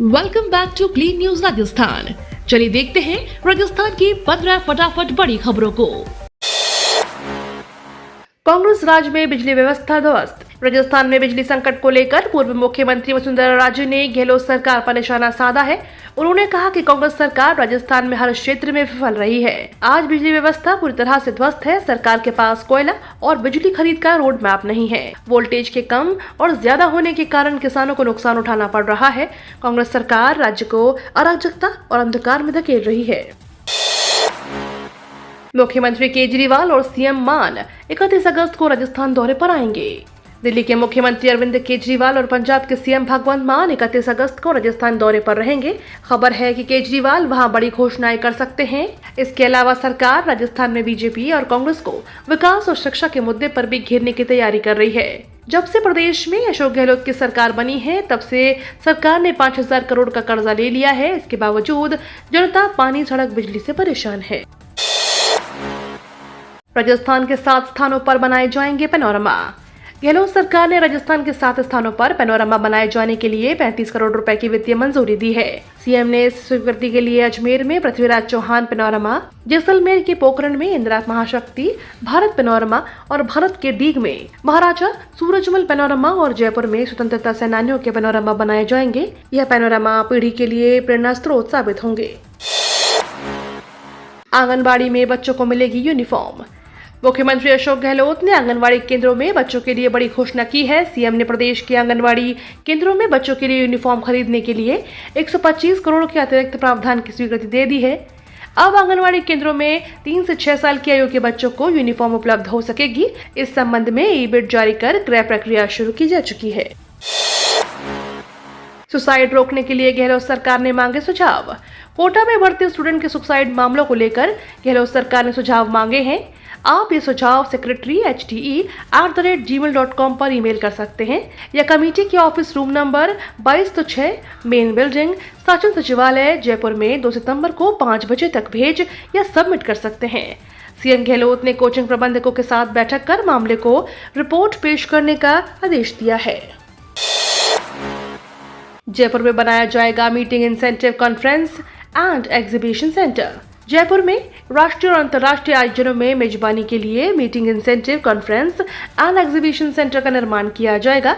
Welcome back to clean news Rajasthan. चलिए देखते हैं राजस्थान की 15 फटाफट बड़ी खबरों को। कांग्रेस राज्य में बिजली व्यवस्था ध्वस्त। राजस्थान में बिजली संकट को लेकर पूर्व मुख्यमंत्री वसुंधरा राजे ने गहलोत सरकार पर निशाना साधा है। उन्होंने कहा कि कांग्रेस सरकार राजस्थान में हर क्षेत्र में विफल रही है। आज बिजली व्यवस्था पूरी तरह से ध्वस्त है। सरकार के पास कोयला और बिजली खरीद का रोड मैप नहीं है। वोल्टेज के कम और ज्यादा होने के कारण किसानों को नुकसान उठाना पड़ रहा है। कांग्रेस सरकार राज्य को अराजकता और अंधकार में धकेल रही है। मुख्यमंत्री केजरीवाल और सीएम मान 31 अगस्त को राजस्थान दौरे पर आएंगे। दिल्ली के मुख्यमंत्री अरविंद केजरीवाल और पंजाब के सीएम भगवंत मान 31 अगस्त को राजस्थान दौरे पर रहेंगे। खबर है कि केजरीवाल वहां बड़ी घोषणाएं कर सकते हैं। इसके अलावा सरकार राजस्थान में बीजेपी और कांग्रेस को विकास और शिक्षा के मुद्दे पर भी घेरने की तैयारी कर रही है। जब से प्रदेश में अशोक गहलोत की सरकार बनी है, तब से सरकार ने 5000 करोड़ का कर्जा ले लिया है। इसके बावजूद जनता पानी, सड़क, बिजली से परेशान है। राजस्थान के 7 स्थानों पर बनाए जाएंगे पैनोरमा। गहलोत सरकार ने राजस्थान के 7 स्थानों पर पैनोरमा बनाए जाने के लिए 35 करोड़ रुपए की वित्तीय मंजूरी दी है। सीएम ने इस स्वीकृति के लिए अजमेर में पृथ्वीराज चौहान पैनोरमा, जैसलमेर के पोखरण में इंदिरा महाशक्ति भारत पैनोरमा और भारत के डीग में महाराजा सूरजमल पैनोरमा और जयपुर में स्वतंत्रता सेनानियों के पैनोरमा बनाए जाएंगे। यह पैनोरमा पीढ़ी के लिए प्रेरणा स्रोत साबित होंगे। आंगनबाड़ी में बच्चों को मिलेगी यूनिफॉर्म। मुख्यमंत्री अशोक गहलोत ने आंगनवाड़ी केंद्रों में बच्चों के लिए बड़ी घोषणा की है। सीएम ने प्रदेश के आंगनवाड़ी केंद्रों में बच्चों के लिए यूनिफॉर्म खरीदने के लिए 125 करोड़ के अतिरिक्त प्रावधान की स्वीकृति दे दी है। अब आंगनवाड़ी केंद्रों में 3 से 6 साल की आयु के बच्चों को यूनिफॉर्म उपलब्ध हो सकेगी। इस संबंध में ई-बिड जारी कर क्रय प्रक्रिया शुरू की जा चुकी है। सुसाइड रोकने के लिए गहलोत सरकार ने मांगे सुझाव। कोटा में भर्ती स्टूडेंट के सुसाइड मामलों को लेकर गहलोत सरकार ने सुझाव मांगे हैं। आप ये सुझाव secretary@gmail.com पर ईमेल कर सकते हैं या कमेटी के office room number 22/6 main building, शासन सचिवालय, जयपुर में 2 सितंबर को 5 बजे तक भेज या सबमिट कर सकते हैं। सीएम गहलोत ने कोचिंग प्रबंधकों के साथ बैठक कर मामले को रिपोर्ट पेश करने का आदेश दिया है। जयपुर में बनाया जाएगा meeting incentive conference and exhibition centre. Jaipur में राष्ट्रीय और अंतर्राष्ट्रीय आयोजनों में मेजबानी के लिए meeting incentive conference and exhibition centre का निर्माण किया जाएगा।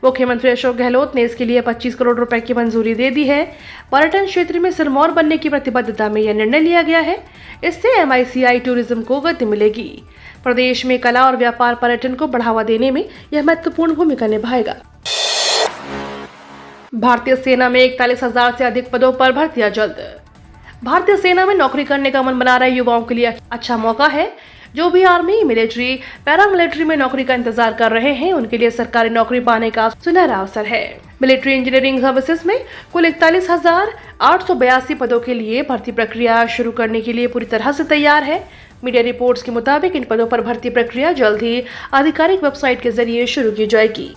मुख्यमंत्री अशोक गहलोत ने इसके लिए 25 करोड़ रुपए की मंजूरी दे दी है। पर्यटन क्षेत्र में सिरमौर बनने की प्रतिबद्धता में यह निर्णय लिया गया है। इससे MICI टूरिज्म को गति मिलेगी। प्रदेश में कला और व्यापार पर्यटन को बढ़ावा देने में यह महत्वपूर्ण भूमिका निभाएगा। भारतीय सेना में 41,000 से अधिक पदों पर भर्तियां जल्द। भारतीय सेना में नौकरी करने का मन बना रहे युवाओं के लिए अच्छा मौका है। जो भी आर्मी, मिलिट्री, पैरामिलिट्री में नौकरी का इंतजार कर रहे हैं, उनके लिए सरकारी नौकरी पाने का सुनहरा अवसर है। मिलिट्री इंजीनियरिंग सर्विसेज में कुल 41,882 पदों के लिए भर्ती प्रक्रिया शुरू करने के लिए पूरी तरह से तैयार है। मीडिया रिपोर्ट्स के मुताबिक इन पदों पर भर्ती प्रक्रिया जल्द ही आधिकारिक वेबसाइट के जरिए शुरू की जाएगी।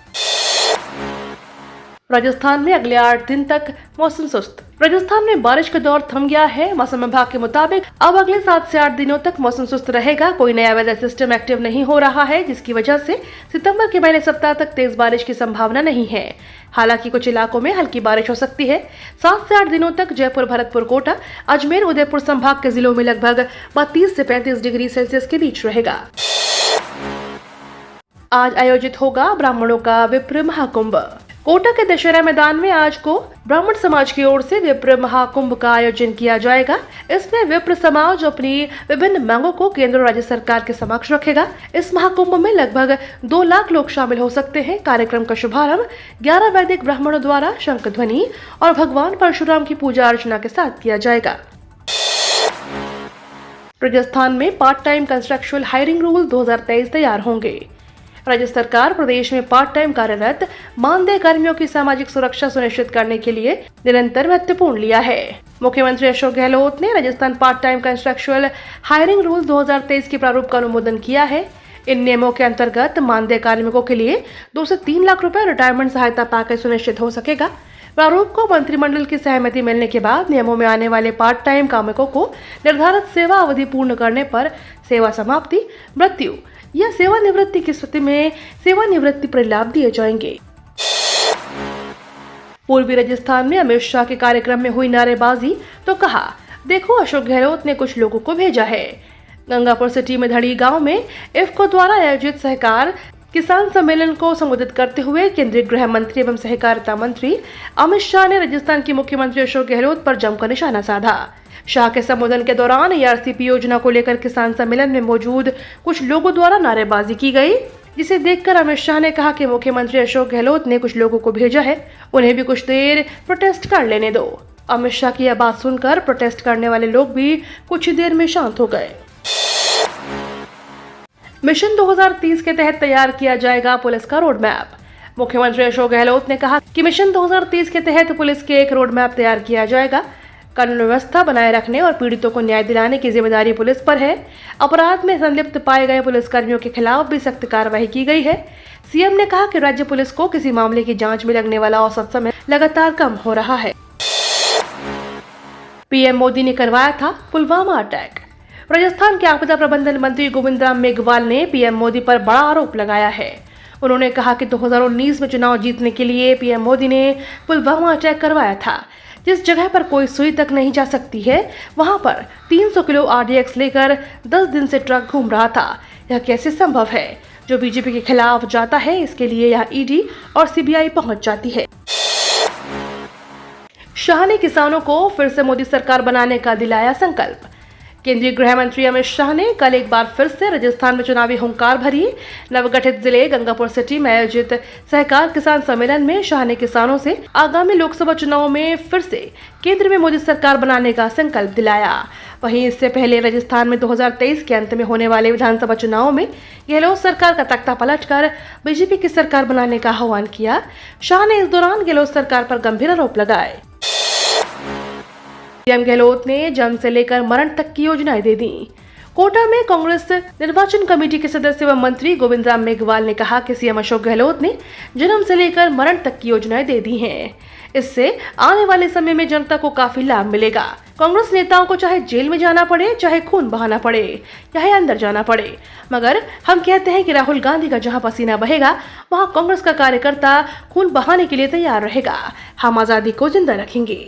राजस्थान में अगले 8 दिन तक मौसम सुस्त। राजस्थान में बारिश का दौर थम गया है। मौसम विभाग के मुताबिक अब अगले 7 से 8 दिनों तक मौसम सुस्त रहेगा। कोई नया वेदर सिस्टम एक्टिव नहीं हो रहा है, जिसकी वजह से सितंबर के पहले सप्ताह तक तेज बारिश की संभावना नहीं है। हालांकि कुछ इलाकों में हल्की बारिश हो सकती है। 7 से 8 दिनों तक जयपुर, भरतपुर, कोटा, अजमेर, उदयपुर संभाग के जिलों में लगभग 32 से 35 डिग्री सेल्सियस के बीच रहेगा। आज आयोजित होगा ब्राह्मणों का विप्र महाकुंभ। कोटा के दशहरा मैदान में आज को ब्राह्मण समाज की ओर से विप्र महाकुंभ का आयोजन किया जाएगा। इसमें विप्र समाज अपनी विभिन्न मांगों को केंद्र और राज्य सरकार के समक्ष रखेगा। इस महाकुंभ में लगभग 2 लाख लोग शामिल हो सकते हैं। कार्यक्रम का शुभारंभ 11 वैदिक ब्राह्मणों द्वारा शंख ध्वनि और भगवान परशुराम की पूजा अर्चना के साथ किया जाएगा। राजस्थान में part time contractual hiring rule 2023 तैयार होंगे। राज्य सरकार प्रदेश में पार्ट टाइम कार्यरत मानदेय कर्मियों की सामाजिक सुरक्षा सुनिश्चित करने के लिए निरंतर महत्वपूर्ण लिया है। मुख्यमंत्री अशोक गहलोत ने Rajasthan part time contractual hiring rule 2023 के प्रारूप का अनुमोदन किया है। इन नियमों के अंतर्गत मानदेय कार्मिकों के लिए 2 से 3 लाख रुपए रिटायरमेंट सहायता पैकेज सुनिश्चित हो सकेगा। प्रारूप को मंत्रिमंडल की सहमति मिलने के बाद नियमों में आने वाले पार्ट टाइम कार्मिकों को निर्धारित सेवा अवधि पूर्ण करने पर सेवा समाप्ति, मृत्यु या सेवानिवृत्ति की स्थिति में सेवानिवृत्ति परिलाभ दिए जाएंगे। पूर्वी राजस्थान में अमित शाह के कार्यक्रम में हुई नारेबाजी तो कहा, देखो अशोक गहलोत ने कुछ लोगों को भेजा है। गंगापुर सिटी में धड़ी गांव में इफ्को द्वारा आयोजित सहकार किसान सम्मेलन को संबोधित करते हुए केंद्रीय गृह मंत्री एवं सहकारिता मंत्री अमित शाह ने राजस्थान के मुख्यमंत्री अशोक गहलोत पर जमकर निशाना साधा। शाह के संबोधन के दौरान ARCP योजना को लेकर किसान सम्मेलन में मौजूद कुछ लोगों द्वारा नारेबाजी की गई, जिसे देखकर अमित शाह ने कहा कि मुख्यमंत्री अशोक गहलोत ने कुछ लोगों को भेजा है, उन्हें भी कुछ देर प्रोटेस्ट कर लेने दो। अमित शाह की यह बात सुनकर प्रोटेस्ट करने वाले लोग भी कुछ ही देर में शांत हो गए। मिशन 2030 के तहत तैयार किया जाएगा पुलिस का रोड मैप। मुख्यमंत्री अशोक गहलोत ने कहा कि मिशन 2030 के तहत पुलिस के एक रोड मैप तैयार किया जाएगा। कानून व्यवस्था बनाए रखने और पीड़ितों को न्याय दिलाने की जिम्मेदारी पुलिस पर है। अपराध में संलिप्त पाए गए पुलिसकर्मियों के खिलाफ भी सख्त कार्रवाई की गई है। सीएम ने कहा कि राज्य पुलिस को किसी मामले की जांच में लगने वाला औसत समय लगातार कम हो रहा है। पीएम मोदी ने करवाया था पुलवामा अटैक। राजस्थान के आपदा प्रबंधन मंत्री गोविंद राम मेघवाल ने पीएम मोदी पर बड़ा आरोप लगाया है। उन्होंने कहा कि 2019 में चुनाव जीतने के लिए पीएम मोदी ने पुलवामा अटैक करवाया था। जिस जगह पर कोई सुई तक नहीं जा सकती है, वहां पर 300 किलो RDX लेकर 10 दिन से ट्रक घूम रहा था। यह कैसे संभव है? जो बीजेपी के खिलाफ जाता है, इसके लिए यह ED और CBI पहुंच जाती है। शाह ने किसानों को फिर से मोदी सरकार बनाने का दिलाया संकल्प। केंद्रीय गृह मंत्री अमित शाह ने कल एक बार फिर से राजस्थान में चुनावी हुंकार भरी। नवगठित जिले गंगापुर सिटी में आयोजित सहकार किसान सम्मेलन में शाह ने किसानों से आगामी लोकसभा चुनाव में फिर से केंद्र में मोदी सरकार बनाने का संकल्प दिलाया। वहीं इससे पहले राजस्थान में 2023 के अंत में होने वाले विधानसभा चुनाव में गहलोत सरकार का तख्ता पलटकर बीजेपी की सरकार बनाने का आह्वान किया। शाह ने इस दौरान गहलोत सरकार पर गंभीर आरोप लगाए। सीएम गहलोत ने जन्म से लेकर मरण तक की योजनाएं दे दी। कोटा में कांग्रेस निर्वाचन कमेटी के सदस्य व मंत्री गोविंद राम मेघवाल ने कहा कि सीएम अशोक गहलोत ने जन्म से लेकर मरण तक की योजनाएं दे दी हैं। इससे आने वाले समय में जनता को काफी लाभ मिलेगा। कांग्रेस नेताओं को चाहे जेल में जाना पड़े, चाहे खून बहाना पड़े, चाहे अंदर जाना पड़े, मगर हम कहते हैं कि राहुल गांधी का जहां पसीना बहेगा, वहां कांग्रेस का कार्यकर्ता खून बहाने के लिए तैयार रहेगा। हम आजादी को जिंदा रखेंगे।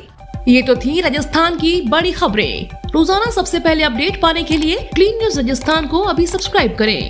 ये तो थी राजस्थान की बड़ी खबरें। रोजाना सबसे पहले अपडेट पाने के लिए क्लीन न्यूज राजस्थान को अभी सब्सक्राइब करें।